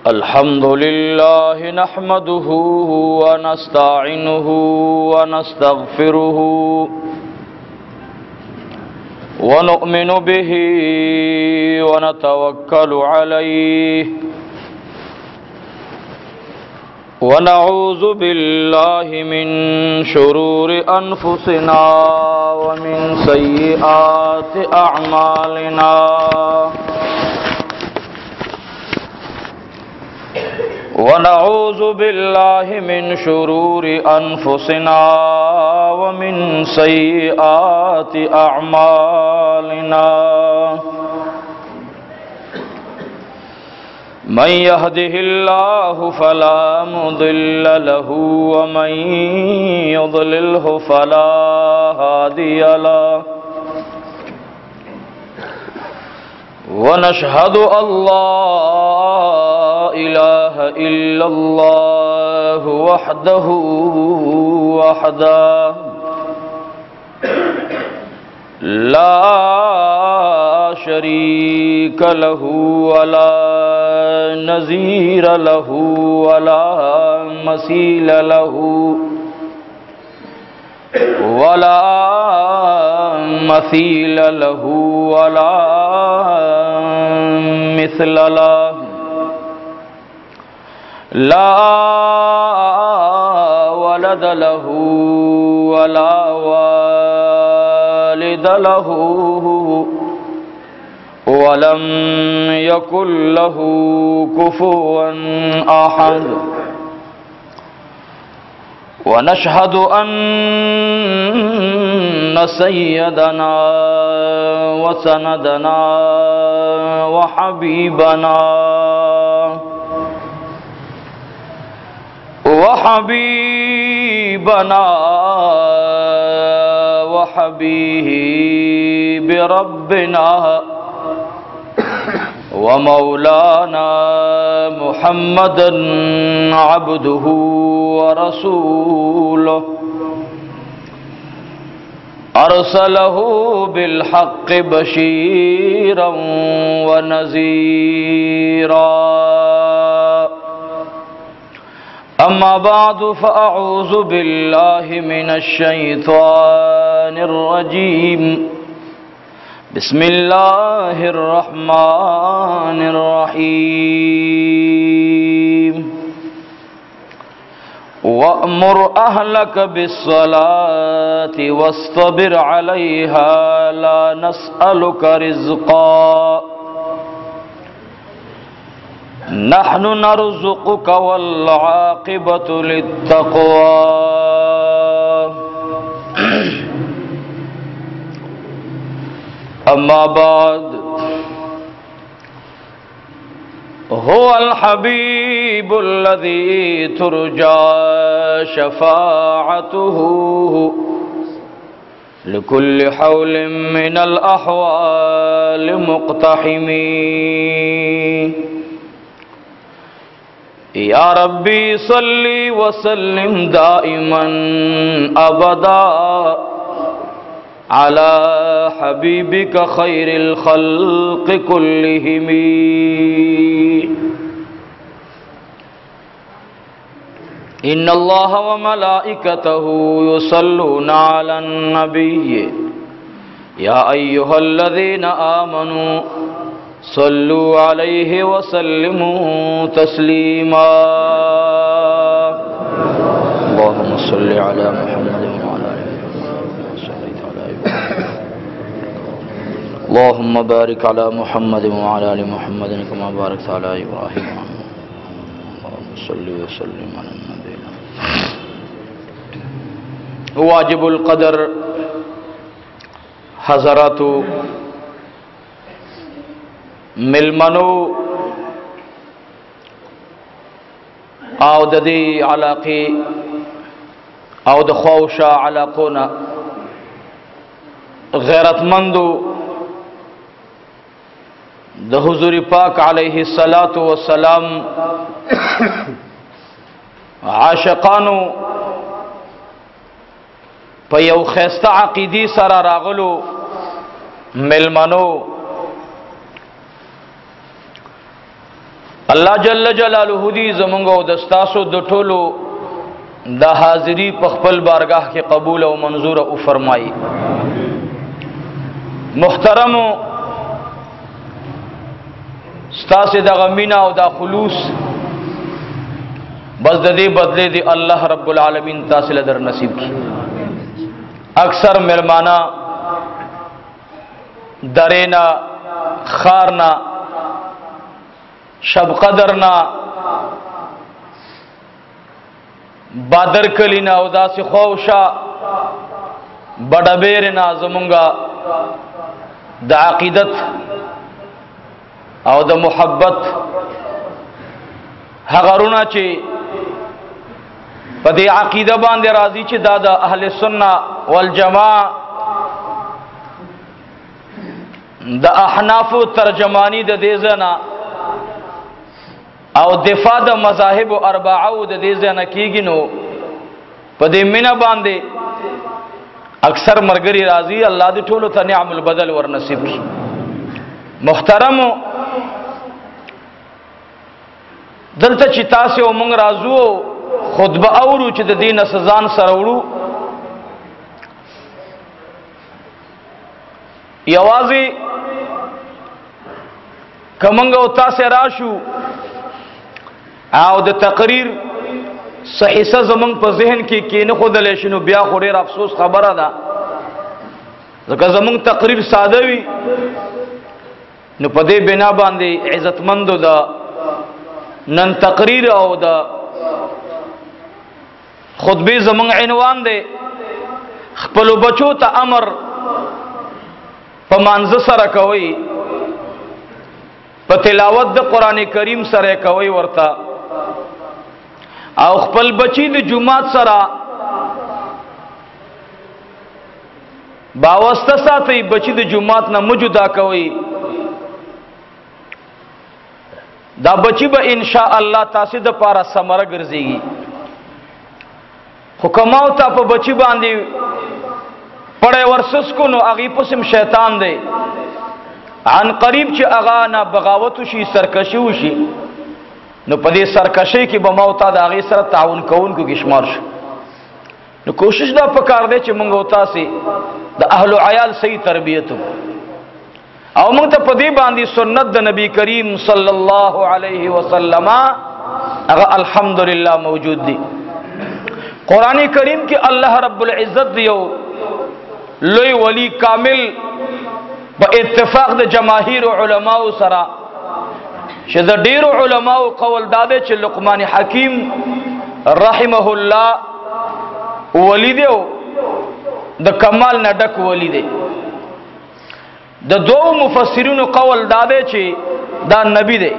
अल्हम्दुलिल्लाह नहमदुहु व नस्तईनुहु व नस्तगफिरुहु व नु'मिनु बिही व नतवक्कलु अलैहि व नऊज़ु बिल्लाहि मिन शुरूरि अनफुसिना व मिन सय्यिआति अअमालिना व नऊज़ु बिल्लाहि मिन शुरूरि अनफुसिना व मिन सय्यिआति अअमालिना मन यहदिहिल्लाहु फला मुदिल्ल लहु व मन युद्लिल्हु फला हादिय लहु व नशहदु अल्ला इलाहा इल्लल्लाह वहदहु ला शरीक लहु वला नज़ीर लहु वला मसील लहु वला मसील लहु वला मिस्ल लहु ला वलद लहु वला वालिद लहु वलम यकुल लहु कुफुवन अहद व नशहदु अन्न सय्यदना व सनदना व हबीबना व हबीब रब्बिना व मौलाना मुहम्मदन अब्दुहु व रसूलुहु अरसलहु बिल हक़्क़ि बशीरन व नज़ीरा अम्मा बादु फ़अऊज़ु बिल्लाहि मिनश शैतानिर रजीम बिस्मिल्लाहिर रहमानिर रहीम वअमुर अहलक बिस्सलाति वस्तबिर अलैहा ला नस्अलुका रिज़्क़ा नहनु नरज़ुक़ुका वल आक़िबतु लित्तक़वा अम्मा बाद हुवल हबीबुल्लज़ी तुरजा शफ़ाअतुहु लिकुल्लि हौलिन मिनल अहवालि मुक़्तहिमीन या रब्बी सल्ली व सल्लिम दाइमन अबदा अला हबीबिका खैरिल खल्क़ि कुल्लिहिम इन्नल्लाह व मलाइकतहु युसल्लूना अलन नबिय्य या अय्युहल्लज़ीना आमनू सल्लु अलैहि व सल्लिमू तस्लीमा अल्लाहुम्मा सल्लि अला मुहम्मद व अला आलि अल्लाहुम्मा बारिक अला मुहम्मद व अला आलि मुहम्मद कमा बारकता अला इब्राहीम अल्लाहुम्मा सल्लि व सल्लिम अला नबी वाजिबुल क़दर हज़रातु मिलमनो आउददी अलाक़ी आउद ख्वाउशा अलाक़ोना गैरतमंदो द हुज़ूर पाक अलैहि सलातु व सलाम आशिक़ानो पे यौ खैस्ता अक़ीदी सरा रागलो मिलमनो الله جل جلاله دی زمونږ او د ستاسو د ټولو د حاضری په خپل بارگاه کې قبول او منظور او فرمایي. محترمو، ستاسو د غمینا او د خلوص بس د دې بدله دی الله رب العالمین تاسو له در نصیب کی. اکثر مهربانا درینا خارنا شب قدرنا بادر کلینا او داسی خوشا بڑا بیرنا زمونگا دا عقیدت او دا محبت هغرونا چی پا دی عقیدہ باندے راضی چی دا اہل سنہ والجماع دا احناف ترجمانی دا دیزنا او دفاع دا مذاہب و اربعو دا دیزنا کیگی نو پا دی منہ باندے اکثر مرگری راضی اللہ دی ٹولو تا نعم البدل ور نصیب کی. محترمو، دلتا چی تاسی و منگ رازو خطبہ اورو چی دا دین سزان سرورو یوازی کمنگا و تاسی راشو او د تقریر صحیحه زمنګ په ذهن کې کینه خود لیشنو بیا خو ډیر افسوس خبره ده ځکه زمنګ تقریر ساده وي نو په دې بنا باندې عزتمندو ده نن تقریر او ده خطبه زمنګ عنوان ده خپل بچو ته امر په مانځ سره کوي، په تلاوت د قران کریم سره کوي ورته، او خپل بچی د جمعات سره باوسته ساتي، بچی د جمعات نه موجوده کوي. دا بچی به ان شاء الله تاسو د پاره ثمره ګرځيږي. حکماو ته په بچی باندې پړې ورسس کو نو اغي پسم شیطان دی، عن قریب چې اغا نه بغاوت شي سرکشي وشي نو په دې سرکشي کې به موتا د اغي سره تعاون کوونکو کې شمار شي. نو کوشش دا پکار دی چې موږ وتا سي د اهل عیال صحیح تربیت او موږ ته په دې باندې سنت د نبی کریم صلی الله علیه وسلم هغه الحمدلله موجود دي. قران کریم کې الله رب العزت دیو لوی ولی کامل با اتفاق د جماهیر علماء سره چې د ډیر علماء قول داده چې لقمان حکیم رحمه الله ولی دیو د کمال نه ډک ولی دی. د دوه مفسرینو قول داده چې دا نبی دی.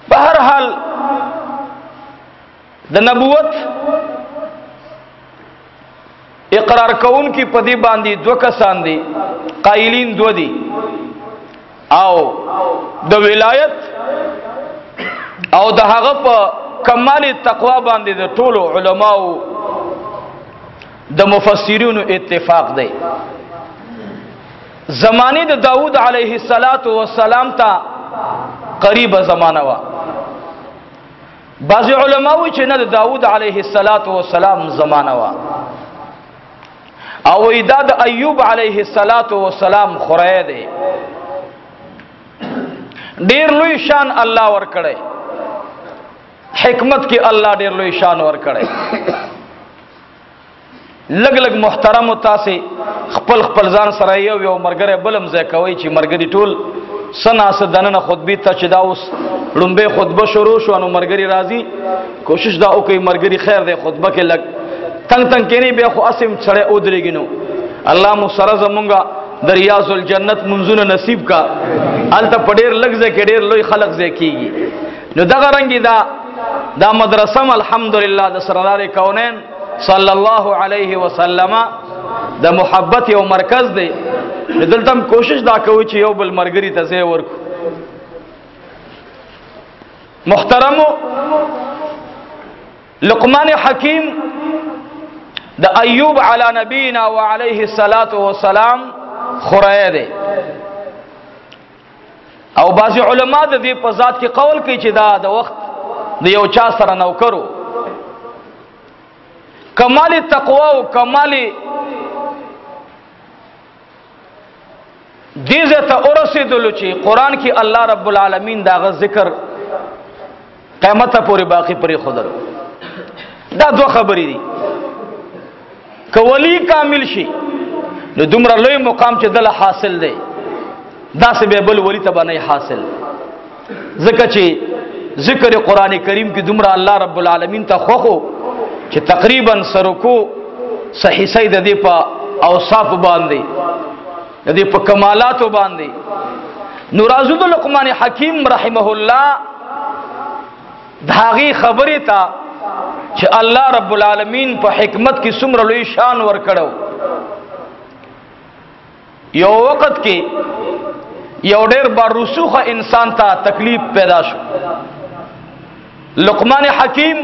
په هر حال د نبوت اقرار کون کی پدی باندې دو کسان دي، قائلین دو دي، او د ولایت او د هغه په کمال تقوا باندې د ټولو علماو د مفسرینو اتفاق دی. زمانه د داوود علیه السلام ته قریبه زمانہ وا. بعض علماو چې نه د داوود علیه السلام زمانہ وا، او ایدا د ایوب علیه السلام خورای دی. ډیر لوی شان الله ور کړی، حکمت کې الله ډیر لوی شان ور کړی. لګ لګ محترم تاسو خپل خپل ځان سره یو مرګره بلم ځای کوي چې مرګري ټول سنا سدنه خطبه ته چې دا اوس لومبه خطبه شروع شو نو مرګري راضي کوشش دا وکي مرګري خیر دی خطبه کې لګ تنگ تنگ کینی بیا خو اسم سره ودرېږي. نو الله مو سره زمونږه د ریاض الجنت منزونه نصیب کا الته پډیر لګځه کې ډیر لوی خلق ځای کیږي. نو دغه رنګي دا مدرسه الحمدلله د سردار کونین صلی الله علیه وسلم د محبت یو مرکز دی. دلته کوشش دا کوي چې یو بل مرګري ته ځای ورکو. محترمو، لقمان حکیم د ایوب علی نبینا و علیه الصلاة والسلام خورای دی، او بعض علما د دې په ذات کې قول کوي چې دا د وخت د یو چا سره نوکرو کمال تقوا او کمال دیزه ته ورسېدلو چې قران کې الله رب العالمین داغه ذکر قیامت پورې باقی پرې خودل. دا دوه خبرې دي. که ولی کامل شي نو دومره لوی مقام چې دله حاصل دی دا سه به بل ولی ته باندې حاصل، ځکه چې ذکر قران کریم کې دومره الله رب العالمین ته خوخو چې تقریبا سرکو صحیح سید دی په اوصاف باندې د دې په کمالاتو باندې. نو راځو د لقمان حکیم رحمه الله داغي خبره تا چې الله رب العالمین په حکمت کې څومره لوی شان ور کړو. یو وخت کې یو ډېر بارسوخه انسان ته تکلیف پیدا شو. لقمان حکیم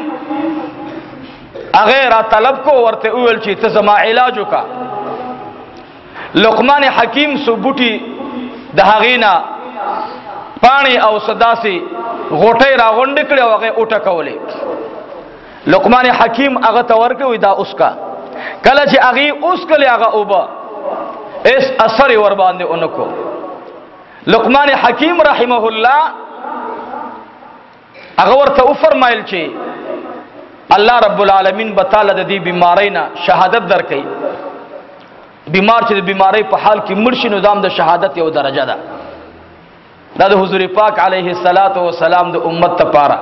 هغه را طلب کو ورته ویل چې ته زما علاج وکا. لقمان حکیم سو بوټي د هغینا پانی او صداسي غوټي را غونډ کړي او هغه اوټه کولې. لقمان حکیم هغه تور کوي دا اوس کا کله چې هغه اوس کله هغه اوبا اس اثر ور باندې اونکو. لقمان حکیم رحمه الله هغه ورته فرمایل چې الله رب العالمین بتاله د دې بیمارینا شهادت درکې. بیمار چې د بیماری په حال کې مرشي نظام د شهادت یو درجه ده. دا د حضور پاک علیه الصلاۃ والسلام د امت لپاره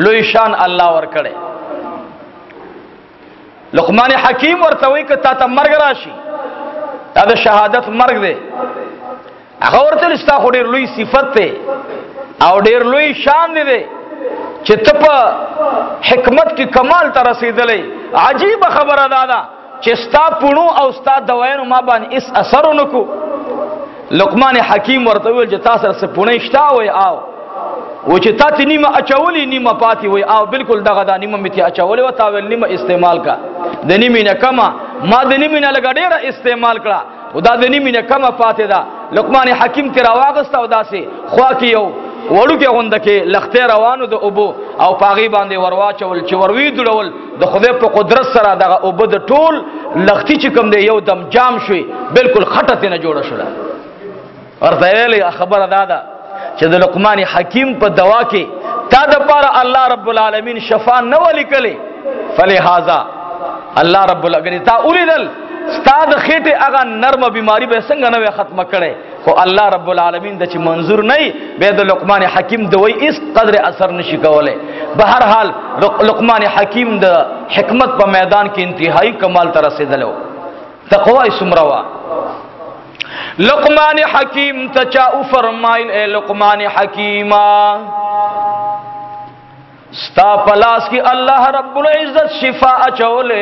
لوی شان الله ورکړي. لقمان حکیم ورته وایي که تا ته مرګ راشي دا د شهادت مرګ دی. هغه ورته ستا خو ډېر لوی صفت دی او ډېر لوی شان دی چې ته په حکمت کې کمال ته رسېدلی. عجیب خبره ده چې ستا پونو او ستا دوایانو ما باندې اس اثر ونکو. لقمان حکیم ورته ویل چې تاسو سره پونه شتا وای او و چې تاسو نیمه اچولې نیمه پاتې وای او بالکل دغه دا نیمه میته اچولې و تا ویل نیمه استعمال کا د نیمه نه کما ما د نیمه نه لګ ډیره استعمال کړه او دا د نیمه نه کما پاتې ده. لقمان حکیم تیر واغسته او داسې خوا کې یو وړو کې غونډه کې لختې روانو د اوبو او پاغي باندې ورواچول چې وروي دړول د خدای په قدرت سره دغه اوبو د ټول لختې چې کوم دی یو دم جام شوي بالکل خټه نه جوړه شوله. ورته ویلې خبره ده چې د لقمان حکیم په دوا کې تا د پاره الله رب العالمین شفا نه ولیکلې فلهذا الله رب العالمین تا اوریدل ستا د خېټه هغه نرمه بیماری به څنګه نه ختمه کړي خو الله رب العالمین د چې منظور نه به د لقمان حکیم دوی اس قدر اثر نشي کولای. به هر حال لقمان حکیم د حکمت په میدان کې انتهایی کمال ته رسیدلو. تقوا سمروا لقمان حکیم تچا فرمایل اے لقمان حکیما ستا پلاس کی اللہ رب العزت شفا اچولے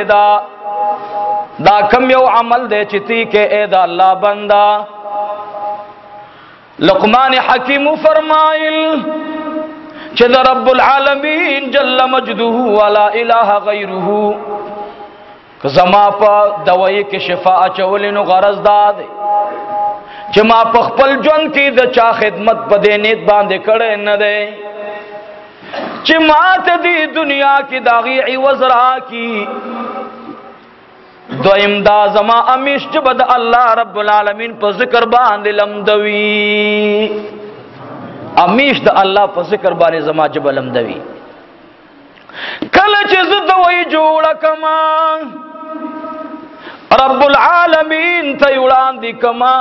دا کم یو عمل دے چتی کے اے دا اللہ بندہ. لقمان حکیم فرمائل چد رب العالمین جل مجدہ ولا الہ غیرہ زما پا دوائی کے شفا اچولے نو غرض دا دے چې ما په خپل ژوند کې د چا خدمت په دې نیت باندې کړې نه دی چې ما ته دې دنیا کې داغي عوض راکې. دویم دا زما امیش چې بد الله رب العالمین په ذکر باندې لمدوي. امیش د الله په ذکر باندې زما جب لمدوي. کله چې زه دوی جوړه کما رب العالمین ته وړاندې کما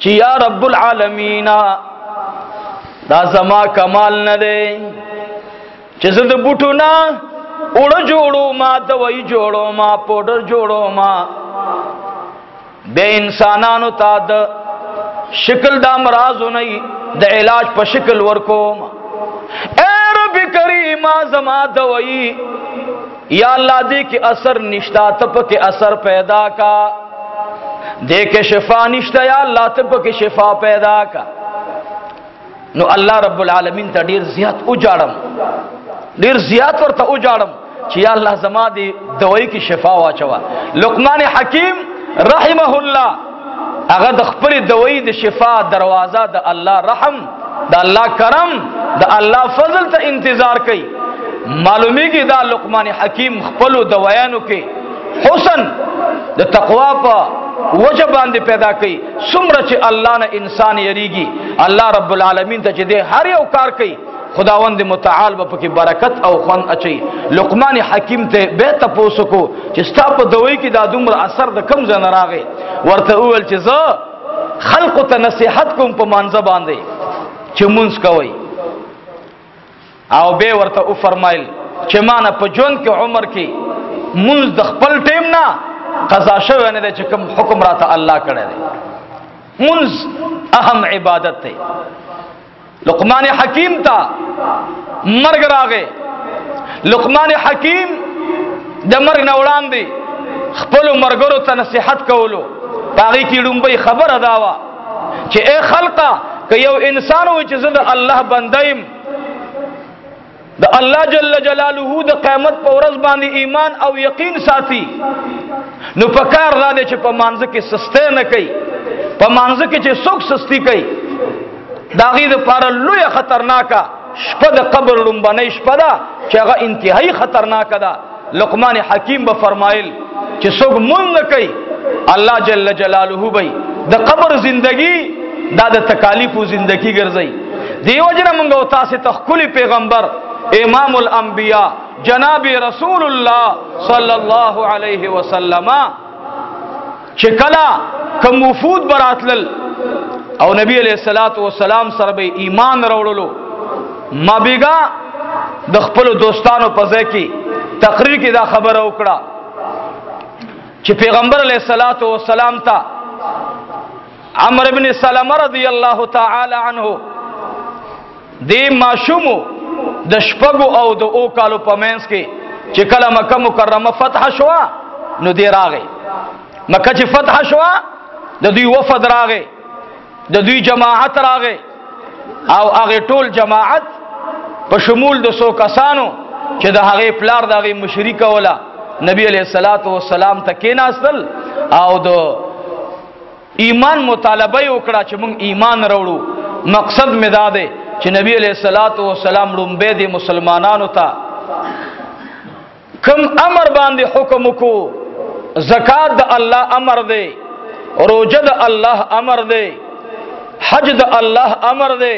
چې یا رب العالمین دا زما کمال نه دی چې زه د بوټو نه اوړه جوړو ما دوی جوړو ما پوډر جوړو ما بے انسانانو تا د شکل دا مرازو نه د علاج په شکل ورکو. اے رب کریم زما دوی یا اللہ دے کے اثر نشتا تپ کے اثر پیدا کا دے کے شفا نشتا یا اللہ تپ کے شفا پیدا کا. نو اللہ رب العالمین تا دیر زیاد اجاڑم دیر زیاد ورطا اجاڑم چی یا اللہ زما دی دوائی کی شفا واچوا. لقمان حکیم رحمہ اللہ هغه د خپل دوی د شفا دروازه د الله رحم د الله کرم د الله فضل ته انتظار کوي. معلومیږي دا لقمان حکیم خپل دوايانو کې حسن د تقوا په وجه باندې پیدا کوي. څومره چې الله نه انسان یریږي، الله رب العالمین ته چې دې هر یو کار کوي خداوند متعال به پکې برکت او خوند اچي. لقمان حکیم ته به تاسو کو چې ستا په دوی کې دا دومره اثر د کم ځای نه راغی. ورته وویل چې زه خلق ته نصیحت کوم په مانځه باندې چې مونږ کوي، او به ورته او فرمایل چې مانه په جون کې عمر کې مونږ د خپل ټیم نه قضا شوی نه دی چې کوم حکم راته الله کړی دی. مونږ اهم عبادت دی. لقمان حکیم تا مرګ راغی. لقمان حکیم د مرګ نه وړاندې خپل مرګرو ته نصیحت کولو. باغی کی لومبی خبر داوا چې اے خلقا که یو انسان و چې زه د الله بندیم، د الله جل جلاله د قیامت په ورځ باندې ایمان او یقین ساتي، نو پکار را دي چې په مانځ کې سستی نه کوي. په مانځ کې چې څوک سستی کوي داغي د پاره لوی خطرناکه شپه د قبر لومبنۍ شپه ده چې هغه انتهایی خطرناکه ده. لقمان حکیم به فرمایل چې څوک مونږ نه کوي الله جل جلاله به د قبر زندگی دا د تکالیفو زندگی ګرځي. دیو جن مونږ او تاسو ته خپل پیغمبر امام الانبیاء جناب رسول الله صلی الله علیه وسلم چې کلا کوم وفود براتل او نبی علیہ الصلوۃ والسلام سره به ایمان راوړلو، ما بیگا د خپل دوستانو په ځای کې تقریر کې دا خبره وکړه چې پیغمبر علیہ الصلوۃ والسلام ته عمرو ابن سلمہ رضی الله تعالی عنہ دې ماشومو د شپږو او د او کالو په منځ کې چې کله مکه مکرمه فتح شوه نو دی راغی. مکه چې فتح شوه د دوی وفد راغی، د دوی جماعت راغی، او هغه ټول جماعت په شمول د 100 کسانو چې د هغه پلار د هغه مشرک ولا نبی علیہ الصلوۃ والسلام ته کېناستل او د ایمان مطالبه وکړه چې موږ ایمان راوړو. مقصد مې دا دی چې نبی علیہ الصلوۃ والسلام لومبه دي مسلمانانو ته کوم امر باندې حکم کو. زکات د الله امر دی، روزه د الله امر دی، حج د الله امر دی،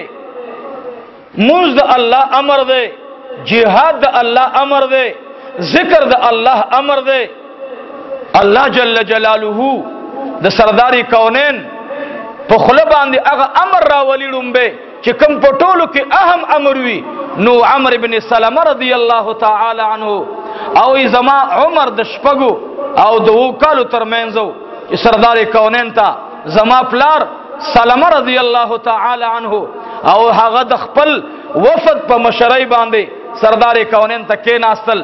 موز د الله امر دی، جهاد د الله امر دی، ذکر د الله امر دی. الله جل جلاله د سرداری کونین په خله باندې هغه امر راولي لومبه چې کوم په ټولو کې اهم امر وي. نو عمرو ابن سلمہ رضی الله تعالی عنہ او زما عمر د شپږو او د وکالو ترمنځو چې سرداری کونین ته زما پلار سلمہ رضی الله تعالی عنہ او هغه د خپل وفد په مشرۍ باندې سرداری کونین ته کېناستل.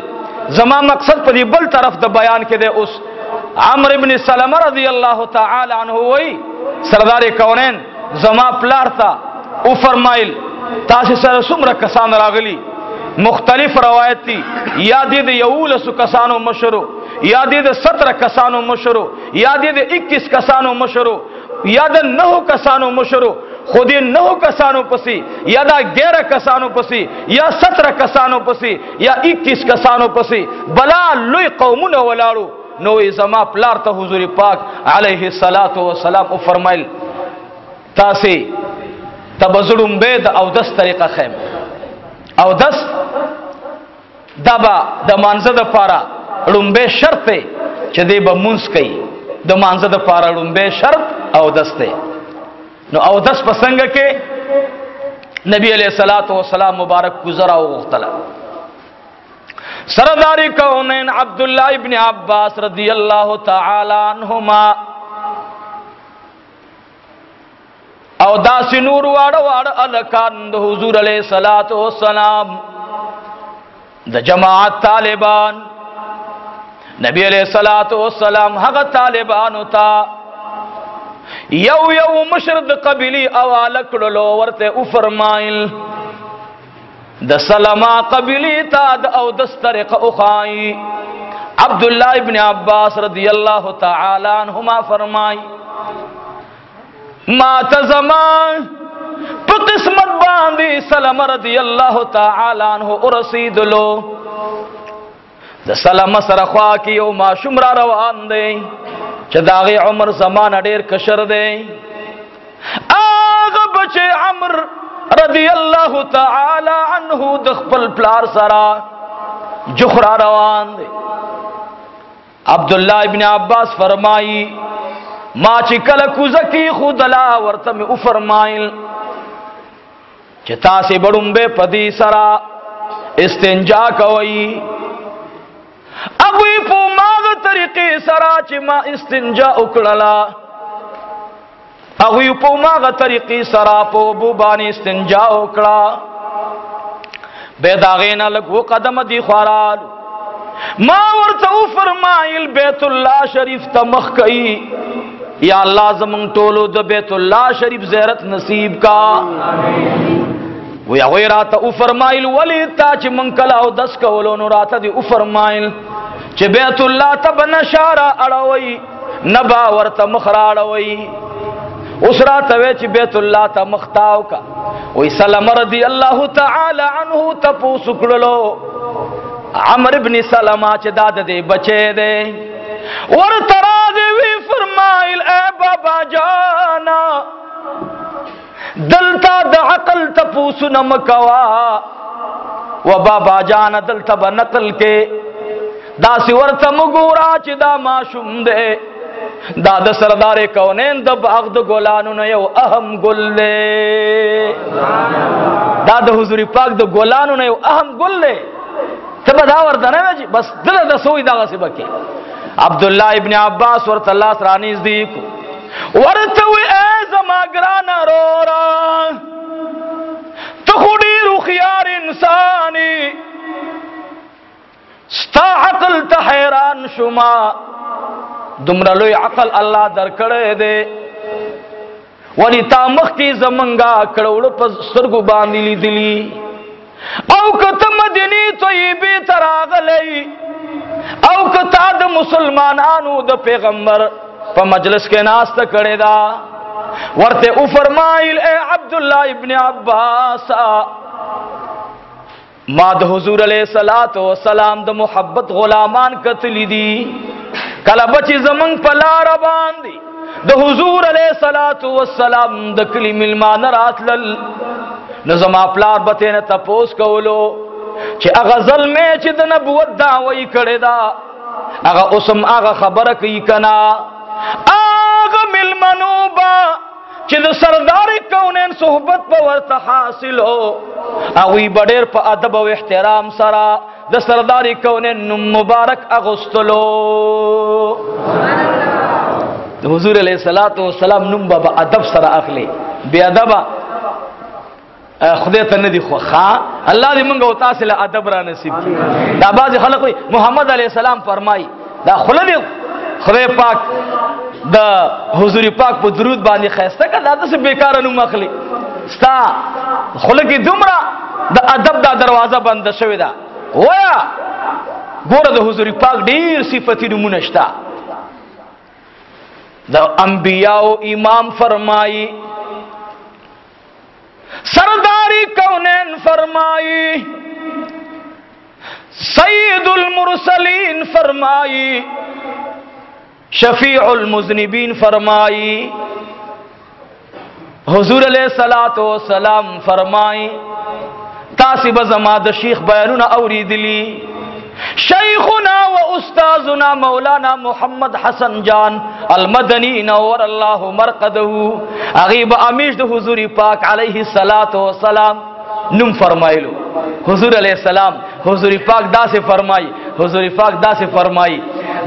زما مقصد په دې بل طرف د بیان کې دی. اوس عمرو ابن سلمہ رضی الله تعالی عنہ وای سرداری کونین زما پلار ته او فرمایل تاسو سره څومره کسان راغلي؟ مختلف روایت دي، یا دې د 11 کسانو مشرو، یا دې د 17 کسانو مشرو، یا دې د 21 کسانو مشرو، یا د 9 کسانو مشرو. خود 9 کسانو پسی، یا دا 11 کسانو پسی، یا 17 کسانو پسی، یا 21 کسانو پسی. بلا لوی قومونه ولاړو. نو زما پلار ته حضور پاک علیه الصلاۃ والسلام او فرمایل تاسو تبزړم به د او دس طریقه خیم او دس دبا د مانزه د پاره لومبه شرط چې دی به مونږ کوي. د مانزه د پاره لومبه شرط او دسته. نو او دس پسنګ کې نبی علیہ الصلوۃ والسلام مبارک گزرا او غختلا. سرداری کونین عبداللہ ابن عباس رضی اللہ تعالی عنہما او داسی نور واڑا واڑا الکان دا حضور علیہ الصلوۃ والسلام دا جماعت طالبان نبی علیہ الصلوۃ والسلام حق طالبان تا یو مشرد قبیلی اوالا کڑلو ورتے او فرمائل د سلمہ قبیلی تا د او دس طریق اخائی. عبداللہ ابن عباس رضی اللہ تعالی عنہما فرمائی ما تزمان پا قسمت باندی سلم رضی اللہ تعالی عنہ ارسیدلو دا سلم سرخوا کی یو معشوم را روان دے چا داغی عمر زمان دیر کشر دے آغا بچے عمر رضی اللہ تعالی عنہ دخپل پلار سرا جخرا روان دے عبداللہ ابن عباس فرمائی ما چی کل کوزکی خودلا ورتم او فرمائل چی تاسی بڑن بے پدی سرا استنجا کوئی اگوی پو ماغ طریقی سرا چی ما استنجا اکڑلا اگوی پو ماغ طریقی سرا پو بوبانی استنجا اکڑا بے داغینا لگو قدم دی خوارال ما ورتو فرمائل بیت اللہ شریف تمخ کئی یا اللہ زمان ٹولو دو بیت اللہ شریف زیرت نصیب کا وی اغوی راتا او فرمائل ولی تا چی من کلاو دس کولونو راتا دی او فرمائل چی بیت اللہ تب نشارا اڑوئی نبا ورتا مخرا اڑوئی اس راتا وی چی بیت اللہ تا مختاو کا وی سلم رضی اللہ تعالی عنہ تپو سکڑلو عمر ابن سلمہ چی داد دے بچے دے ورطرا دے وی فرمائل اے بابا جانا دلتا دا عقل تپوسو نمکوا و بابا جانا دلتا با نقل کے دا سی ورطا مگورا چی دا معشوم دے دا دا سردار کونین دا باغ دا گولانو نیو اہم گل دے دا دا حضور پاک دا گولانو نیو اہم گل دے تبا دا وردنے میں جی بس دل دا سوئی دا غصبہ کی عبداللہ ابن عباس ورط اللہ سرانیز دیکھو ورطوی اے زماگرانا رورا تخوڑی رخیار انسانی ستا عقل تحیران شما دمرلوی عقل اللہ در کڑے دے ولی تا مخ کی زمنگا کڑوڑ پس سرگو باندی لی دلی او کتا مدینی طیبی تراغلی او کتا دا مسلمانانو دا پیغمبر پا مجلس کے ناست کڑے دا ورتے او فرمائل اے عبداللہ ابن عباس ما دا حضور علیہ السلام دا محبت غلامان قتلی دی کلا بچی زمن پلا ربان دی دا حضور علیہ السلام دا کلی ملمان رات لل نظم اپلار بطین تپوس کولو چی اغا ظلمے چی دا نبوت دعوی کڑے دا اغا اسم اغا خبر کی کنا آغا ملمنوبا چی دا سردار کونین صحبت پا ورطا حاصل ہو اغوی بڑیر پا ادب و احترام سرا دا سردار کونین نم مبارک اغسطلو دا حضور علیہ السلام نم بابا ادب سرا اخلی بی ادبا خدای ته ندی خو اللہ دی منگا اتاسل ادب را نصیب کی دا بعض خلق ہوئی محمد علیہ السلام فرمائی دا خلدی خدای پاک دا حضور پاک پا درود باندی خیستا کا دا سے بیکارنو مخلی ستا خلقی دمرا دا ادب دا دروازہ بند شوی دا ویا گورا دا حضور پاک دیر صفتی نمونشتا دا انبیاء و امام فرمائی سرداری کونین فرمائی سید المرسلین فرمائی شفیع المذنبین فرمائی حضور علیہ السلام فرمائی تاسی بزماد شیخ بیانونا اوری دلی شیخنا و استاذنا مولانا محمد حسن جان المدنی نور اللہ مرقدہو اغیب امیش دو حضور پاک علیہ السلام نم فرمائلو حضور علیہ السلام حضور پاک دا سے فرمائی حضور پاک دا سے فرمائی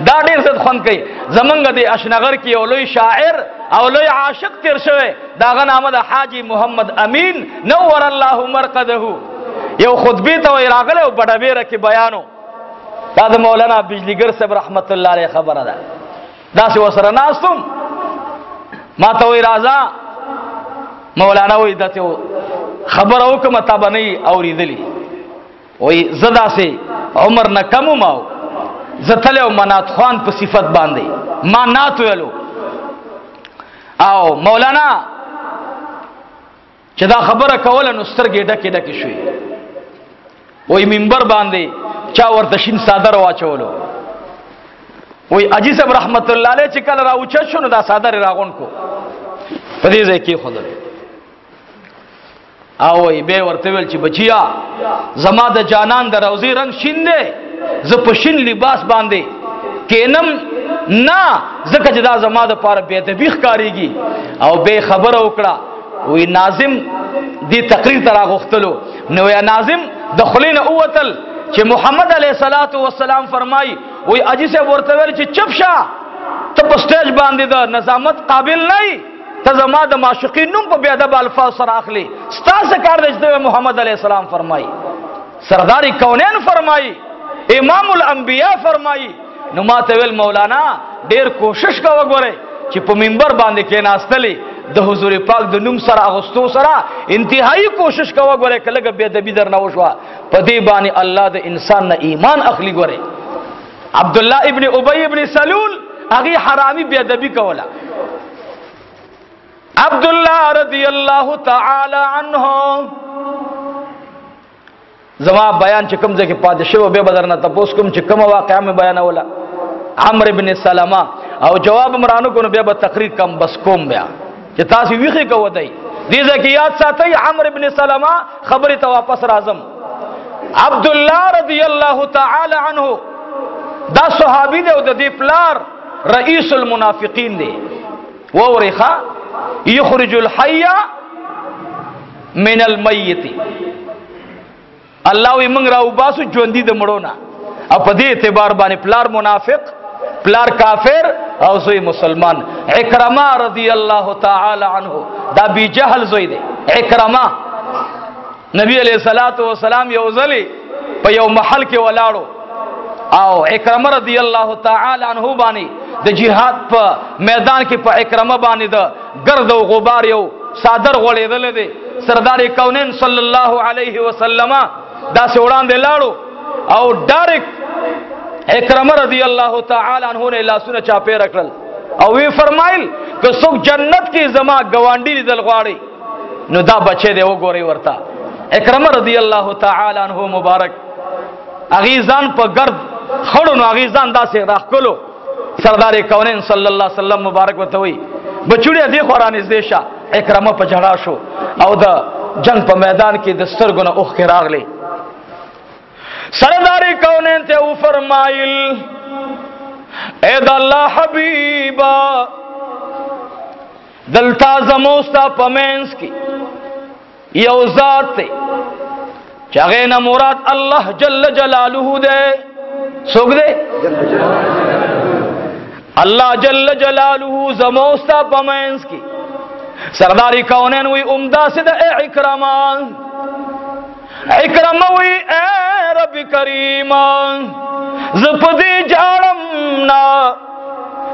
دا دیر زد خون کئی زمانگ دے اشنغر کی اولوی شاعر اولوی عاشق تیر شوے دا غن آمد حاجی محمد امین نور اللہ مرقدہو یو خطبی تا اراغلے و بڑا بیر کی بیانو دا دا مولانا بجلیگر صاحب رحمت اللہ علیہ خبر دا دا سی وسر ناستم ما تاوی رازا مولانا وی دا تیو خبر اوکم تابا نئی اوری دلی وی زدا سے عمر نکمو ماو زتلے و منات خوان پا صفت باندے ما ناتو یلو او مولانا چې دا خبره کوله نو سترګې ډکې ډکې شوې. وای منبر باندې چا ورته شین صادر واچولو. وای اجي صاحب رحمت الله علیه چې کله راوچت شو نو دا صادر راغون کو په دې ځای کې خدای او وای به ورته ویل چې بچیا زما د جانان د روزي رنگ شین دی، زه په شین لباس باندې کینم نه زکه چې دا زما د پاره به ادبی ښکاریږي. او به خبره وکړه وی ناظم دی تقریر تر غختلو نو یا ناظم د خلین اوتل چې محمد علیه الصلاۃ والسلام فرمای وی اجي سے ورته ویل چې چپ شه ته په سټیج باندې د نظامت قابل نه ته زما د معشوقین نوم په بی ادب الفاظ سره اخلي، ستاسو کار دی چې محمد علیه السلام فرمای، سردار کونین فرمای، امام الانبیاء فرمای. نو ما ته ویل مولانا ډیر کوشش کا وګوره چې په منبر باندې کې ناستلې د حضور پاک د نوم سره اغوستو سره انتهایی کوشش کا وګوره کله به ادبی در نه وشوا په دې باندې الله د انسان نه ایمان اخلي. ګوره عبد الله ابن ابي ابن سلول هغه حرامي به ادبی کوله. عبد الله رضی الله تعالی عنہ زما بیان چې کوم ځکه پادشاه به بدرنه تاسو کوم چې کوم واقعا مې بیانوله عمرو ابن سلمہ او جواب مرانو کو بیا به تقریر کم بس کوم بیا چې تاسو ویخه کو ودی دې ځکه یاد ساتي عمرو ابن سلمہ خبره ته واپس راځم. عبد الله رضی الله تعالی عنہ دا صحابي دی او د دې پلار رئیس المنافقین دی. وورخه یخرج الحي من المیت، الله وی موږ راو باسو ژوندۍ د مړونه. او په دې اعتبار باندې پلار منافق، پلار کافر او زوی مسلمان. عکرمه رضی الله تعالی عنہ دا ابي جهل زوی دی. عکرمه نبی علیہ الصلوۃ والسلام یو ځلی په یو محل کې ولاړو او عکرمه رضی الله تعالی عنہ باندې د جهاد په میدان کې په عکرمه باندې د گرد او غبار یو صادر غړېدل دي. سردار کونین صلی الله علیه وسلم دا سے وړاندې لاړو او ډایرک عکرمه رضی الله تعالی عنہ نے لاسونه چاپې رکړل او وی فرمایل که څوک جنت کې زما گوانډي لیدل غواړي نو دا بچی دی وګوري ورته. عکرمه رضی الله تعالی عنہ مبارک اغیزان په گرد خړو نو اغیزان داسې راخلو. سردار کونین صلی الله علیه وسلم مبارک وته وی بچوړي دې قران زده شه. عکرمه په جړا شو او د جنگ په میدان کې د سترګو نه اوخ کې راغلی. سردار کونین ته او فرمایل اے د الله حبیبا دلتا زموستا پمنس کی یو ذات ته چاغه نه مراد الله جل جلاله دے. سوګ دے اللہ جل جلالہ زموستا پمینس کی. سرداری کونین وی امدہ سے دا اے عکرمہ وی اے رب کریم زپدی جارم نا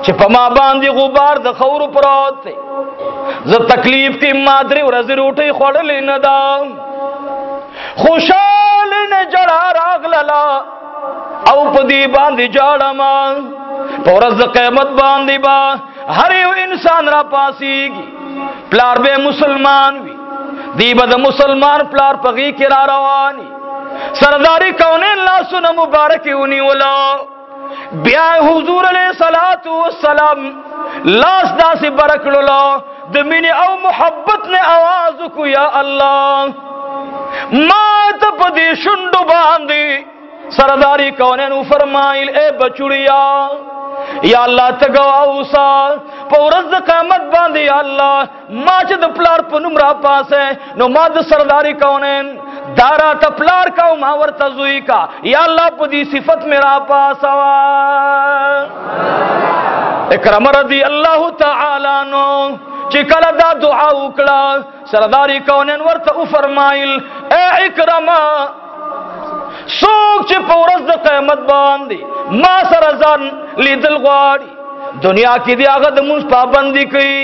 چپا ما باندی غبار دا خور پرات تے ز تکلیف کی مادری ورزی روٹی خوڑلی ندا خوشالی نے جڑا راغ للا او پدی باندی جارم پورز قیمت باندی با ہر یو انسان را پاسیگی. پلار بے مسلمان وی دی بد مسلمان پلار پغی کی را روانی. سرداری کونین لاسو نا مبارکی ونی ولا بیا حضور علیہ الصلوۃ والسلام لاس داسی برکلو لا دمین او محبت نے آواز کو یا اللہ ما تپدی شنڈو باندی. سرداری کونین فرمائل اے بچڑیا یا اللہ تگواؤسا پورز قیمت باندی یا اللہ ما چد پلار پنم را پاس ہے نو ما د سرداری کونین دارا تا پلار کا ماور تزوی کا یا اللہ پدی صفت میرا پاس آوا. اکرم رضی اللہ تعالی عنہ چکل دا دعا اکڑا سرداری کونین ورطا فرمائل اے اکرمہ سوک چی پورز دا قیمت باندی ما سرزان لیدل غواری دنیا کی دی آغا دی منز پابندی کئی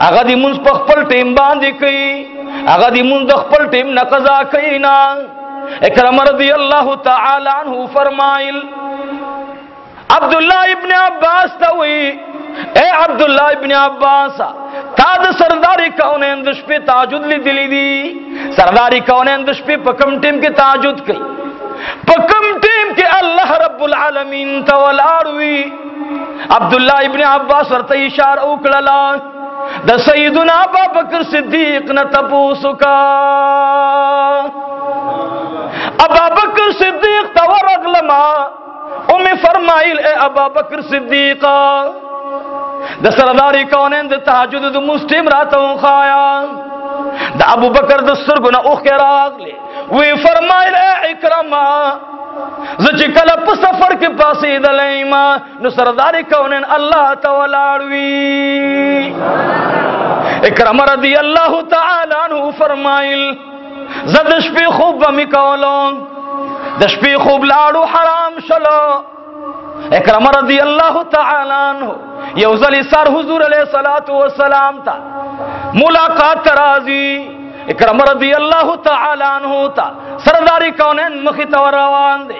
آغا دی منز پخپل ٹیم باندی کئی آغا دی منز دخپل ٹیم نقضا کئی نا. اکرم رضی اللہ تعالی عنہ فرمائل عبداللہ ابن عباس تاوی ए अब्दुल्लाह इब्न अब्बास ताद सरदारी कौनैन दुश पे ताजुद ली दिली दी सरदारी कौनैन दुश पे पकम टीम के ताजुद कई पकम टीम के अल्लाह रब्बुल आलमीन तवलाड़वी अब्दुल्लाह इब्न अब्बास वर्त इशारा उकड़ला द सय्यदुना अबू बकर सिद्दीक न तपूसुका अबू बकर सिद्दीक तवरगलमा उम्मे फरमाइल ए अबू बकर सिद्दीका द सरदारी कौनैन द तहज्जुद द मुस्लिम रातों खाया द अबू बकर द सुरगुना उखरागले वे फरमाइल ए इकरमा ज़च कल सफर के पासे दलैमा नु सरदारी कौनैन अल्लाह तवलाड़वी इकरमा रदी अल्लाह तआला अन्हु फरमाइल ज़दश पे खूब बमी कौलो दश पे खूब लाड़ू हराम शलो इकरमा रदी अल्लाह तआला अन्हु यौजली सर हुजूर अलैहिस्सलातु वस्सलाम ता मुलाकात तराजी इकरमा रदी अल्लाह तआला अन्हु ता सरदारी कौनैन मुखी तवर रवान दे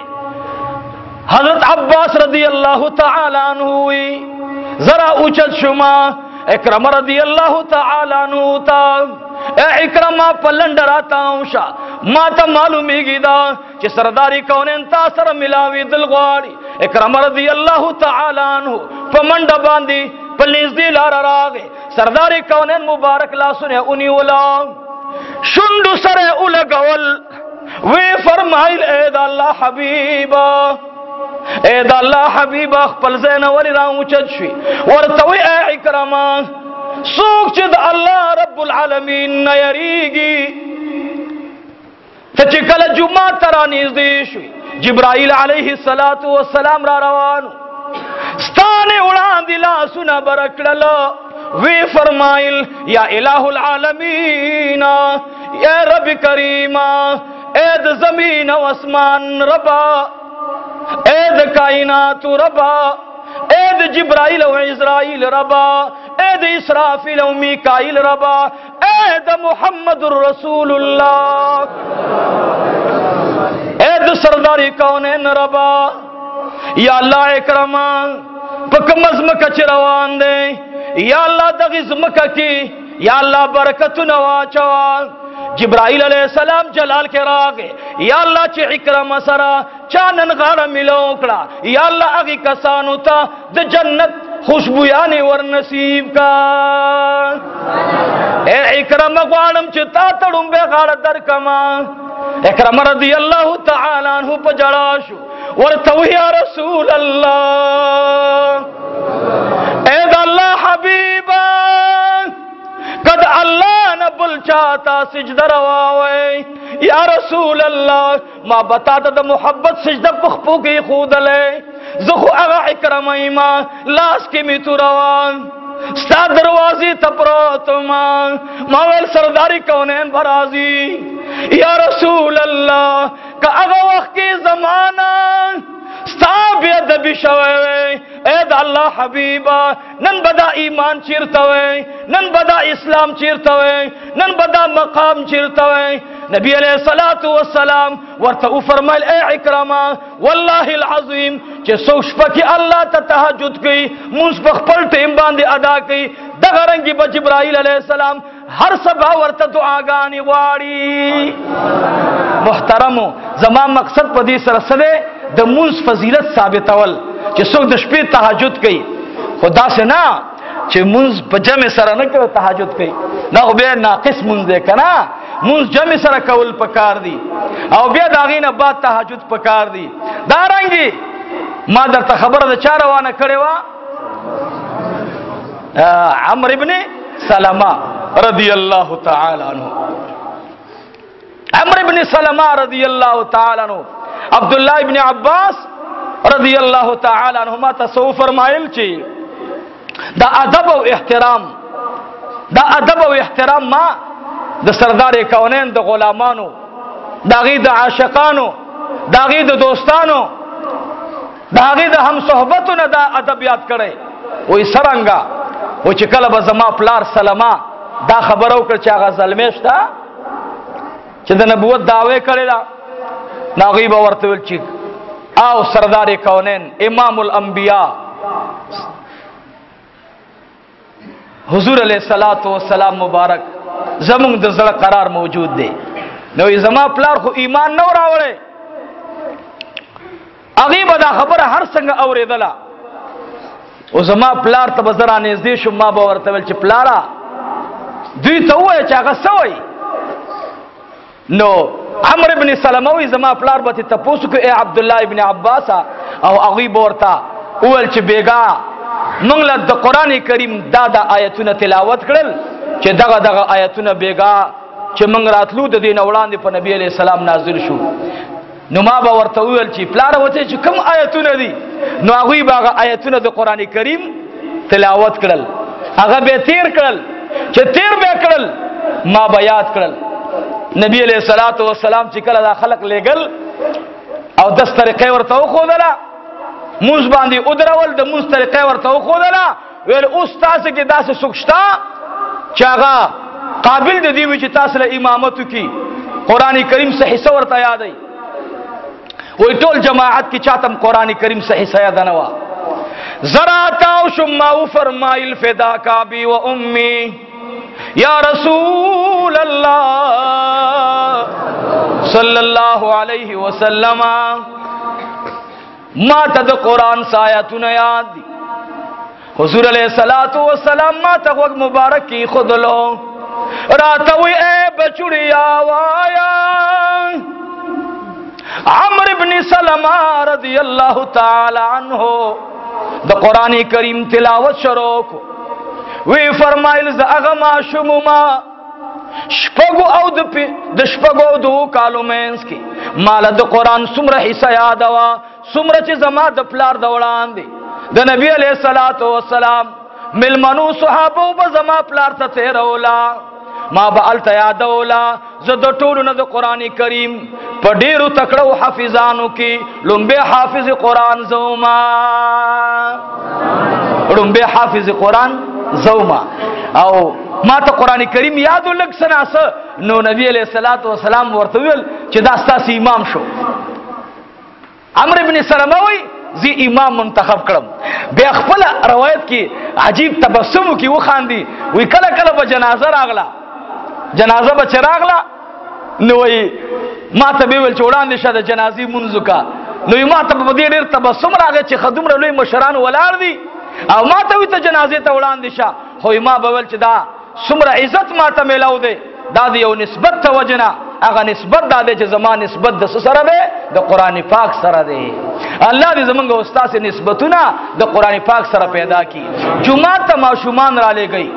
हजरत अब्बास रदी अल्लाह तआला अन्हु जरा उचत शुमा इकरमा रदी अल्लाह तआला अन्हु ता ए इकरमा पलंडराता उशा माता मालूमी गिदा कि सरदारी कौनैन ता सर मिलावी दिलगवाड़ी इकरमा रदी अल्लाह तआला अन्हु पमंड बांधी पलीस दी लारा रागे सरदारी कौनैन मुबारक ला सुने उनी उला शुंडू सरे उलगवल वे फरमाइल ए अल्लाह हबीबा ए अल्लाह हबीबा खपल ज़ैन वली राउचत शी और तवी ए इकरमा सूख चद अल्लाह रब्बुल आलमीन न यरीगी तचिकल जुमा तरा निज़दीश जिब्राइल अलैहि सलातु वस्सलाम रा रवानु स्ताने उड़ा दिला सुना बरकड़ला वे फरमाइल या इलाहुल आलमीना या रब करीमा एद जमीन व आसमान रबा एद कायनात रबा एद जिब्राइल व इज़राइल रबा एद इसराफिल व मीकाइल रबा एद मुहम्मदुर रसूलुल्लाह एद सरदारी कौनैन रबा या अल्लाह इकरमा पकमज़म कच रवान दे या अल्लाह दगिज़म की या अल्लाह बरकत नवाचवा जिब्राइल अलैहिस्सलाम जलाल के रागे या अल्लाह चे इकरमा सरा चानन गाड़ा मिलोकड़ा या अल्लाह अगी कसानु ता द जन्नत खुशबुयाने वर नसीब का ए इकरमा ग्वाड़म चिता तड़ुम बे गाड़ा दर कमा इकरमा रदी अल्लाह तआला अन्हु पजड़ाशु और तव या रसूल अल्लाह ए अल्लाह हबीबा कद अल्लाह न बुल चाहता सिजदा रवावे या रसूल अल्लाह मां बताता द मोहब्बत सिजदा पखपू की खुदले ज़खु अगा इकरमा मा लास के मितु रवान स्ता दरवाजे तपरो तुमा मावेल सरदारी कौनैन बराजी या रसूल अल्लाह का अगा वक्त के जमाना स्ताबियत बिशवे एद अल्लाह हबीबा नन बदा ईमान चिरतवे नन बदा इस्लाम चिरतवे नन बदा मकाम चिरतवे नबी अलैहिस्सलातु वस्सलाम वर्त फरमाइल ए इकरमा वल्लाहिल अज़ीम के सोशप की अल्लाह तहज्जुद की मुंसपख पल टेम बांधे अदा की दगरंगी ब जिब्राइल अलैहिस्सलाम हर सबा वर्त दुआ गानी वाड़ी मुहतरमो जमा मकसद पदी सरसदे द मुंस फजीलत साबितवल कि सो दशपे तहज्जुद की खुदा से ना चे मुंस जमे सर न के तहज्जुद की ना बे नाकिस मुंस दे कना मुंस जमे सर कौल पकार दी और बे दागी न बात तहज्जुद पकार दी दारंगी मादर त खबर द चारवाना कड़ेवा अमर इब्ने सलमा रदियल्लाहु तआला अन्हु अमर इब्ने सलमा रदियल्लाहु तआला अन्हु अब्दुल्लाह इब्ने अब्बास रदियल्लाहु तआला अन्हुमा तसव्वुफ फरमाइल ची दा अदब व एहतराम मा द सरदार कौनैन द गुलामानो दागी द आशिकानो दागी द दोस्तानो दागी द हम सोहबतों न दा अदब याद करे वही सरंगा वो चिकल बजमा प्लार सलमा दा खबरों कर चागा जलमेश था चिद नबुवत दावे करेला नागीब वर्तवल चिक आओ सरदार कौनैन इमामुल अंबिया حضور علیہ الصلوۃ والسلام مبارک زمون د زړه قرار موجود دی. نو زما پلار خو ایمان نو راوړې، هغه به دا خبره هر څنګه اورېدله. او زما پلار ته به زه رانږدې شم، ما به ورته ویل چې پلاره دوی ته ووایه چې هغه څه وایي. نو عمرو ابن سلمه وایي زما پلار به ترې تپوس وکړو ای عبدالله ابن عباس، او هغوی به ورته وویل چې بېګا موږ له د قرآن کریم دا آیتونه تلاوت کړل چې دغه آیتونه بېګا چې موږ راتلو د دې نه وړاندې په نبي علیه السلام نازل شو. نو ما به ورته وویل چې پلاره ورته چې کوم آیتونه دي؟ نو هغوی به هغه آیتونه د قرآن کریم تلاوت کړل، هغه به تیر کړل، چې تیر به کړل ما به یاد کړل. نبی علیہ الصلوۃ والسلام چې کله دا خلق لېږل او 10 طریقې ورته وښودله، مونځ باندې ودرول، د مونځ طریقې ورته وښودله، ویل اوس تاسو کې داسې څوک شته چې هغه قابل د دې وي چې تاسو له امامت وکړي، قرآن کریم څه حصه ورته یادوي. وی ټول جماعت کې چاته قرآن کریم څه حصه یاد نه وه. ذرا تاو شم ما وفرمایل فداک ابي و امي یا رسول اللہ صلی اللہ علیہ وسلم، ما تا دا قرآن سایتون یاد دی. حضور علیہ السلام ما تا وقت مبارک کی خود لو راتوی اے بچڑی آوایا عمرو بن سلمہ رضی اللہ تعالی عنہ دا قرآن کریم تلاوت شروع کو. وی فرمایل ز هغه ماشوم ما شپږو او د شپږو دو کالو مینس کې مال د قرآن څومره حصہ یاد وا، څومره چې زما د پلار د وړاندې د نبی علیہ الصلوۃ والسلام ملمنو صحابو به زما پلار ته تیرولا، ما به الته یادولا. زه د ټولو نه د قرآن کریم په ډیرو تکړو حافظانو کې لومبه حافظ قرآن زوما، لومبه حافظ قرآن زوما. او ما ته قرآن کریم یادو لږ سناسه. نو نبی علیہ الصلوۃ والسلام ورته ویل چې دا ستاسو امام شو. عمرو بن سلمه وی زی امام منتخب کړم. بیا خپل روایت کې عجیب تبسم کې وخاندي، وی کله کله به جنازه راغله، جنازه به چراغله نو وی ما ته ویل چې وړاندې شه د جنازې مونځ وکړه. نو ما ته په دې ډېر تبسم راغی چې خدومره لوی مشران ولاړ دي او ما ته وی ته جنازې ته وړاندې شه. خو ما به ویل چې دا څومره عزت ما ته میلاو دی، دا د یو نسبت ته وجنه، هغه نسبت دا دی چې زما نسبت د څه سره دی؟ د قرآن پاک سره دی. الله دې زمونږ استاد نسبتونه د قرآن پاک سره پیدا کړي. جمعات ته ماشومان را لېږئ،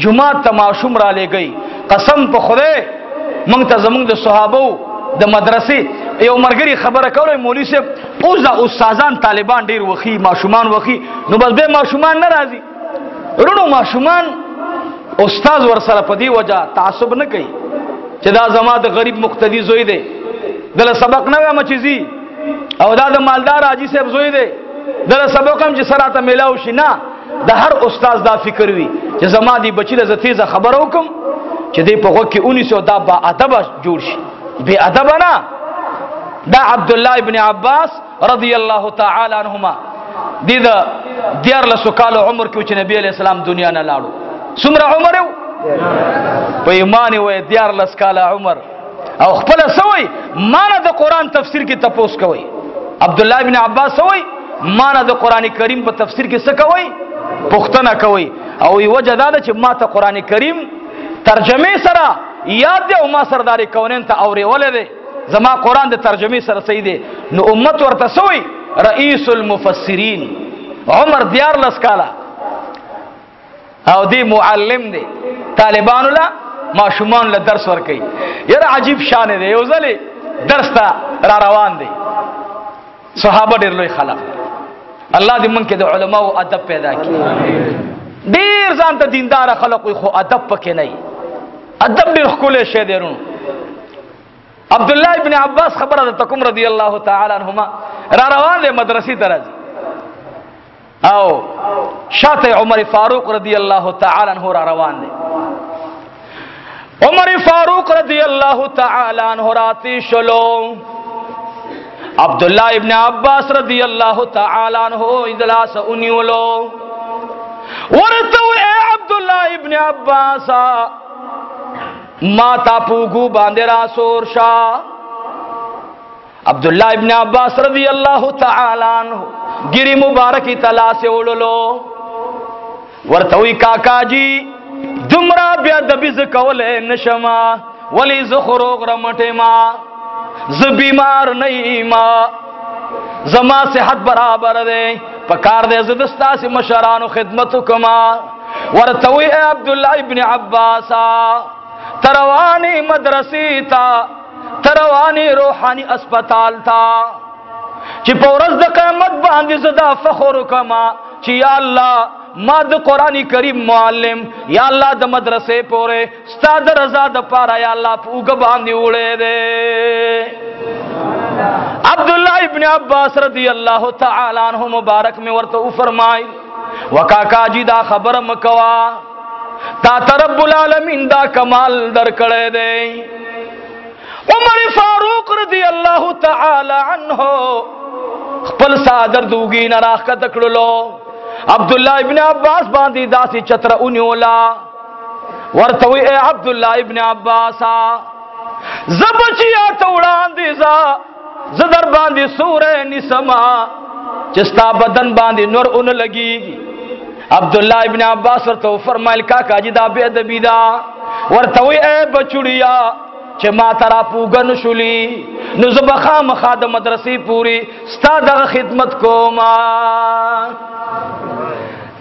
جمعات ته ماشوم را لېږئ. قسم په خدای موږ ته زمونږ د صحابو د مدرسې یو مرګري خبره کوله، مولوي صاحب اوس دا استادان طالبان ډیر وخی، ماشومان وخی، نو بس به ماشومان نه راځي. ورونو ماشومان استاد ورسره په دی وجه تعصب نه کوي چې دا زما د غریب مقتدی زوی دی، دله سبق نه وایم چې زی، او دا د مالدار حاجی صاحب زوی دی دله سبق هم چې سره ته میلاو شي. نه، د هر استاد دا فکر وي چې زما دی بچی له تیزه خبره وکم چې دی په غوږ کې 1900 دا با ادب جوړ شي، بے ادب نه. دا عبد الله ابن عباس رضی الله تعالی عنهما دی دا 14 کال عمر کې چې نبی علیہ السلام دنیا نه لاړو. څومره عمر یو په ایمان وې 14 کال عمر. او خپل سوي مانه د قران تفسیر کې تپوس کوي. عبد الله ابن عباس سوي مانه د قران کریم په تفسیر کې څه کوي؟ پوښتنه کوي. او وجه دا ده چې ما ته قران کریم ترجمه سره یاد دی او ما سرداري کونین ته اوري ولې زما قران د ترجمه سره صحیح دی. نو امت ورته سوي رئیس المفسرین عمر 14 کاله او دی معلم دی، طالبانو لا ماشومان له درس ورکي. یره عجیب شان دی، یو ځلې درس ته را روان دی. صحابه ډېر لوی خلق، الله دې مونږ کې د علماو ادب پیدا کړي. ډېر ځان ته دیندار خلق وي خو ادب پکې نه وي. ادب ډېر ښکلی شی دی. عبد الله ابن عباس خبره ده تکم رضی الله تعالی عنهما را روان دی مدرسې ته راځي او شاته عمر فاروق رضی الله تعالی عنہ را روان دی. عمر فاروق رضی اللہ تعالی عنہ راتی شلو عبد الله ابن عباس رضی اللہ تعالی عنہ اجلاس انیولو ورتو اے عبد عبداللہ ابن عباس ما تا پوگو باندرا سور شا. عبداللہ ابن عباس رضی اللہ تعالی عنہ گری مبارکی تلا سے اڑلو ورتوی کاکا جی دمرا بیا دبیز کولے نشما ولی زخروغ رمٹے ما ز بیمار نہیں ما زما صحت برابر دے پکار دے زدستا سے مشرانو خدمتو کما. ورتوی اے عبداللہ ابن عباسا تروانی مدرسی تا تروانی روحانی اسپتال تا چی پورز دا قیمت باندی زدا فخر کما چی یا اللہ ما دا قرآن کریم معلم یا اللہ دا مدرسے پورے ستا دا رضا دا پارا یا اللہ پوگا باندی اڑے دے. عبداللہ ابن عباس رضی اللہ تعالی عنہ مبارک میں ورطو فرمائی وکاکا جی دا خبر مکوا تا رب العالمین دا کمال در کڑے دے. عمر فاروق رضی اللہ تعالی عنہ خپل صادر دوگی نراخ کا تکڑلو عبداللہ ابن عباس باندی داسی چتر انیولا ورتوی اے عبداللہ ابن عباسا زبچیا توڑان دیزا زدر باندی سورہ نسما چستا بدن باندی نور ان لگی. عبداللہ ابن عباس ورتو فرمائل کاکا جی دا بے ادبی دا ورتوی اے بچڑیا چه ما ترا پوگن شلی نزبخا مخاد مدرسی پوری ستا دا خدمت کو ما.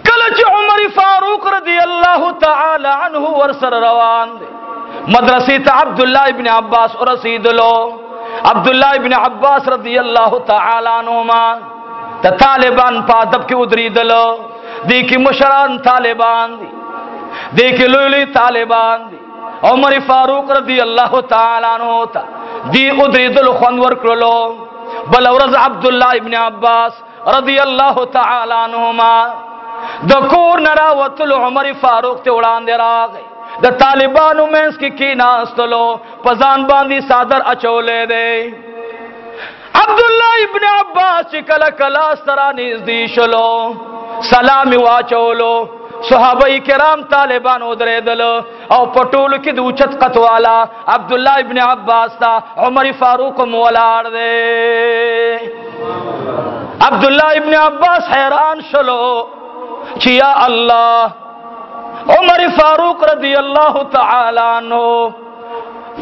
کلچ عمر فاروق رضی اللہ تعالی عنہ ورسر روان دے مدرسی تا عبداللہ ابن عباس ورسید لو. عبداللہ ابن عباس رضی اللہ تعالی عنہ تا طالبان پا دب کی ادری دلو دیکھی مشران طالبان دیکھی لولی طالبان دی. عمر فاروق رضی اللہ تعالی عنہ تا دی ادری دل خونور کرلو بل ورز عبداللہ ابن عباس رضی اللہ تعالی عنہما دکور نراوتل عمر فاروق تے اڑان دے را گئی دا طالبانو میں اس کی ناستلو پزان باندی صادر اچولے دے. عبداللہ ابن عباس چکل کلا سرانیز دی شلو سلامی واچولو صحابہ کرام طالبان ادرے دل او پٹول کی دوچت قطوالا عبداللہ ابن عباس تا عمر فاروق مولار دے. عبداللہ ابن عباس حیران شلو چیا اللہ عمر فاروق رضی اللہ تعالی عنہ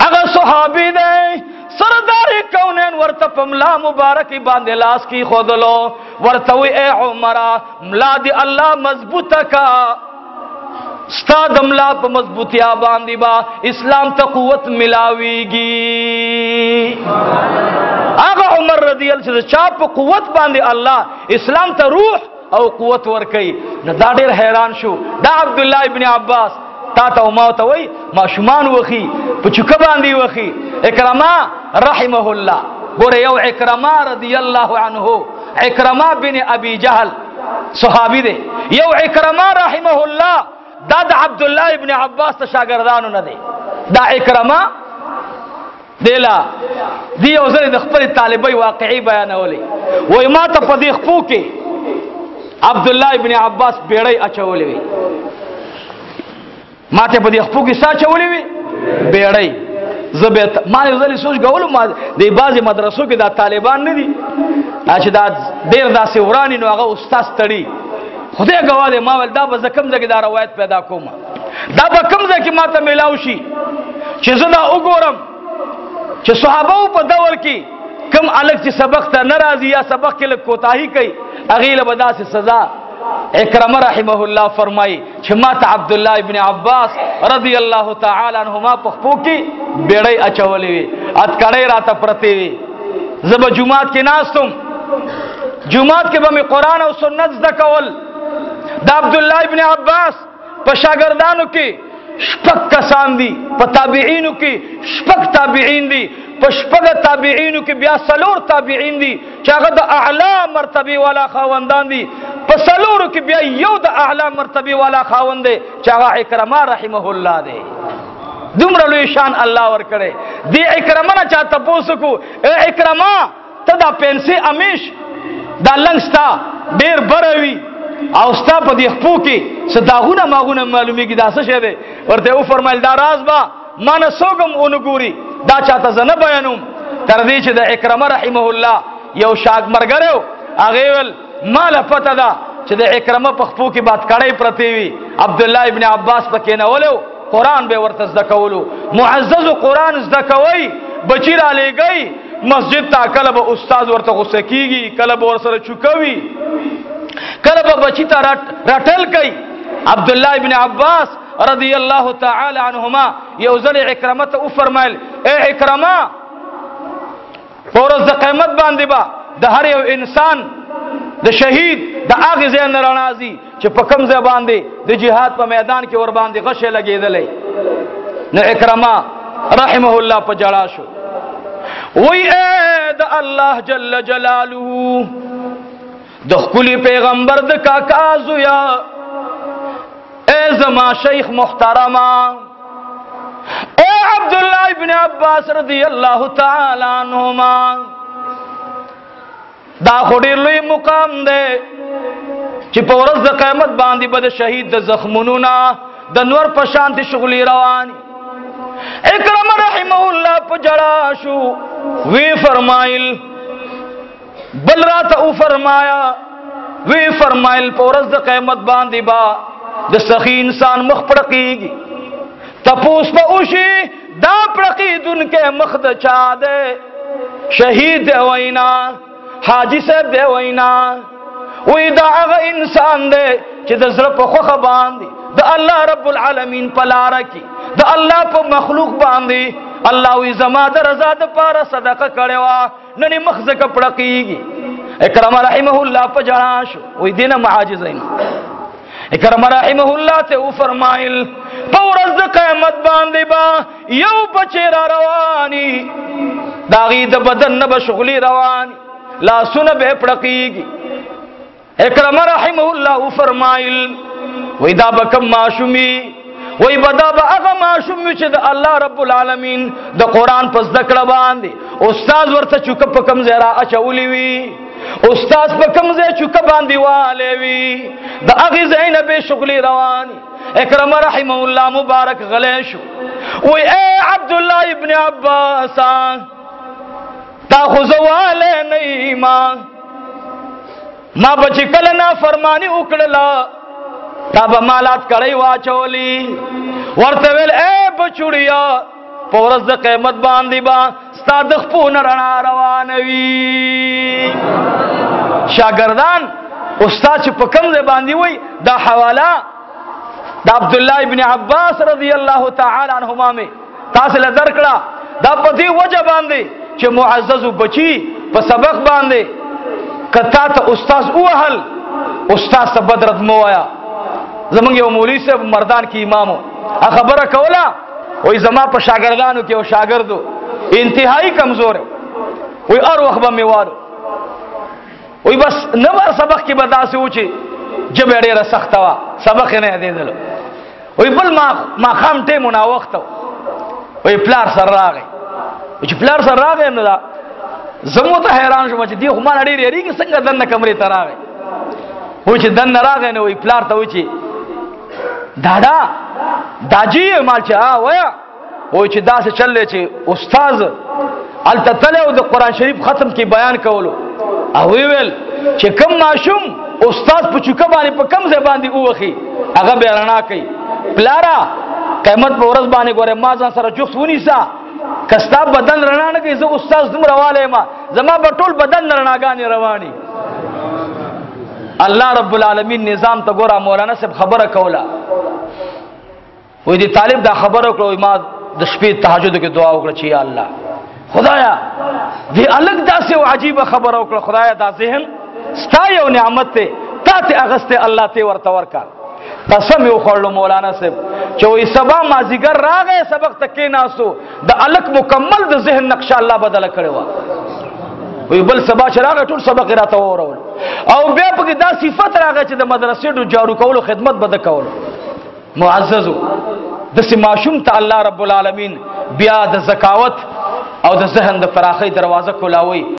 اگر صحابی دے سرداری کونین ورطا ملا مبارکی باندے لاس کی خودلو ورطوی اے عمرہ ملا دی اللہ مضبوط کا ستاد ملا پا مضبوطیا باندی با اسلام تا قوت ملاوی گی. آگا عمر رضی اللہ سے چاپ قوت باندی اللہ اسلام تا روح او قوت ورکی دا دیر حیران شو. دا عبداللہ ابن عباس تا تا اماوتا وی ما شمان وخی پچکا باندی وخی اکرما رحمه اللہ گورے یو اکرما رضی اللہ عنہ اکرما بن ابی جہل صحابی دے یو اکرما رحمه اللہ دا عبداللہ ابن عباس تا شاگردانو ندے دا اکرما دیلا دی اوزر دخپل طالبی واقعی بیانولی وی ما تا پدیخ پوکے عبداللہ ابن عباس بیڑی اچھولی وی ما ته په دې خپو کې سا چولې وي بیړۍ زبیت ما یو ځل سوچ غوړم ما د بعضی مدرسو کې دا طالبان نه دي چې دا ډیر داسې ورانی نو هغه استاد تړي خدای غواړي ما ول دا به کم ځای دا روایت پیدا کوم دا به کم ځای کې ما ته ملاو شي چې زه دا وګورم چې صحابه په دور کې کم الګ چې سبق ته ناراضي یا سبق کې له کوتاهي کوي اغیله به داسې سزا. اکرم رحمه اللہ فرمائی چھمات عبداللہ ابن عباس رضی اللہ تعالی عنہما پخپو کی بیڑی اچولی وی اتکڑی راتا پرتی وی زب جماعت کی ناستم جماعت کے بمی قرآن و سنت زدکول دا عبداللہ ابن عباس پشاگردانو کی شپک کسان دی پا تابعینو کی شپک تابعین دی پشپگ تابعینو کی بیا سلور تابعین دی چاگہ دا اعلی مرتبی والا خواندان دی پسلورو کی بیا یو دا اعلی مرتبی والا خواند دے چاگہ اکرما رحمہ اللہ دے دمرا لوی شان اللہ ورکڑے دی اکرما نا چاہتا پوسکو اے اکرما تا دا پینسی امیش دا لنگستا دیر بروی او ستا په دې خپو کې صداغونه ماغونه معلومیږي دا څه شی دی ورته و فرمایل دا راز با ما نه سوګم اونګوري دا چاته زنه بیانوم تر دې چې د اکرمه رحمه الله یو شاګ مرګرو هغه ول مال پته دا چې د اکرمه په خپو کې بات کړی پرتی وي عبد الله ابن عباس پکې نه ولو قران به ورته زده کولو معزز قران زده کوي بچی را لګي مسجد تا کله به استاد ورته غوسه کیږي کله به ورسره چوکوي کله به بچی ته راټل کوي عبد الله ابن عباس رضی الله تعالی عنهما یو ځل اکرمه ته فرمایل اے اکرمه ورځ د قیامت باندې با د هر یو انسان د شهید د هغه ځای نه رڼازي چې په کوم ځای باندې د جهاد په میدان کې ور باندې غشه لګېدلې نو اکرمه رحمه الله په جړا شو وی اے د الله جل جلاله د خپل پیغمبر د کاکا زویا اے زما شیخ محترمه اے عبد الله ابن عباس رضی الله تعالی عنہما دا خډیر لوی مقام دی چې په ورځ د قیامت باندې به د شهید د زخمونو نه د نور په شانتي شغلي رواني اکرمه رحمه الله په جړا شو وی فرمایل بل راته او فرمایا وی فرمایل په ورځ د قیامت باندې با د سخی انسان مخ پړقېږي تپوس په اوشي دا پړقېدونکې مخ د چا دی شهید دی وینا حاجی صاحب دی وینا وی دا هغه انسان دی چې د زړه په خوخه باندې د الله رب العالمین په لاره کې د الله په مخلوق باندې الله وی زما د رضا د پاره صدقه کړې وا نن مخ زکه پړقېږي اکرم رحمه الله په جړا شو وی دینه معاجزین اکرم رحمه الله ته فرمایل په ورځ د قیامت باندې با یو بچی را رواني داغي د بدن نه بشغلي رواني لا سن به پړقېږي اکرم رحمه الله فرمایل وی دا بکم ماشومی وی بدا با اغا ماشومی چې د الله رب العالمین د قرآن پس دکړه باندې استاد ورته چوکه په کم ځای را اچولی وي استاد په کم ځای چوکه باندې والی وي د هغې ځای نه بې شغلي رواني اکرم رحمه الله مبارک غلی شو وی اے عبدالله ابن عباس تا خو زه والی نه ایما ما به چې کله نافرماني وکړله تا به مالات کړی واچولی ورته ویل اے بچوړیا په ورځ د قیامت باندې با ستا د خپو نه رڼا روانه وي شاګردان استاد چې په کوم ځای باندې وي دا حواله د عبدالله ابن عباس رضی الله تعالی عنهما مې تاسو له درکړه دا په دې وجه باندې چې معزز بچی په سبق باندې کتا ته استاد وهل استاد ته بدرت مو وایا زمونږ یو مولوی صاحب مردان کې امامو خبره کوله وای زما په شاګردانو کې یو شاګردو انتهایی کمزور وای هر وخت به مې وارو وای بس نو سبق کې به داسې و چې جبه ډېره سخته وه سبق یې نه یادېدلو وای بل ما خام ټیم ناوخته وای پلار سره راغی چې پلار سره راغی نو دا زمو ته حیران شوم چې دی خو ما نه ډېر یېرېږي څنګه دننه کمرې ته راغی وای چې دننه راغی نو وای پلار ته وای چې دادا داجی مال چې وایا وای چې داسې چل دی چې استاد هلته تللی او د قرآن شریف ختم کې بیان کولو او ویل چې کم ماشوم استاد په چوکه باندې په کم ځای باندې ووخي هغه بیا رڼا کوي پلاره قیامت په ورځ باندې ګوره ما ځان سره جفت ونیسه که ستا بدن رڼا نه کوي زه استاد دومره والی یم زما به ټول بدن نه رڼاګانې رواني الله رب العالمین نظام ته ګوره مولانا صاحب خبره کوله وای دی طالب دا خبره وکړه ما د شپې تهجد کې دعا وکړه چې یا الله خدایا دی الګ داسې او عجیبه خبره وکړه خدایا دا ذهن ستا یو نعمت ته تا ته اغسته الله ته ورته ورکا قسم یو خړلو مولانا صاحب چې وای سبا مازیګر راغې سبق تکې ناسو د الګ مکمل د ذهن نقشه الله بدل کړو وی بل سبا چې راغی ټول سبق راته وورول او بیا پکې دا صفت راغی چې د مدرسې ډو جارو کولو خدمت بده کولو معززو د سماشوم ته الله رب العالمین بیا د زکاوت او د ذهن د فراخی دروازه کولاوي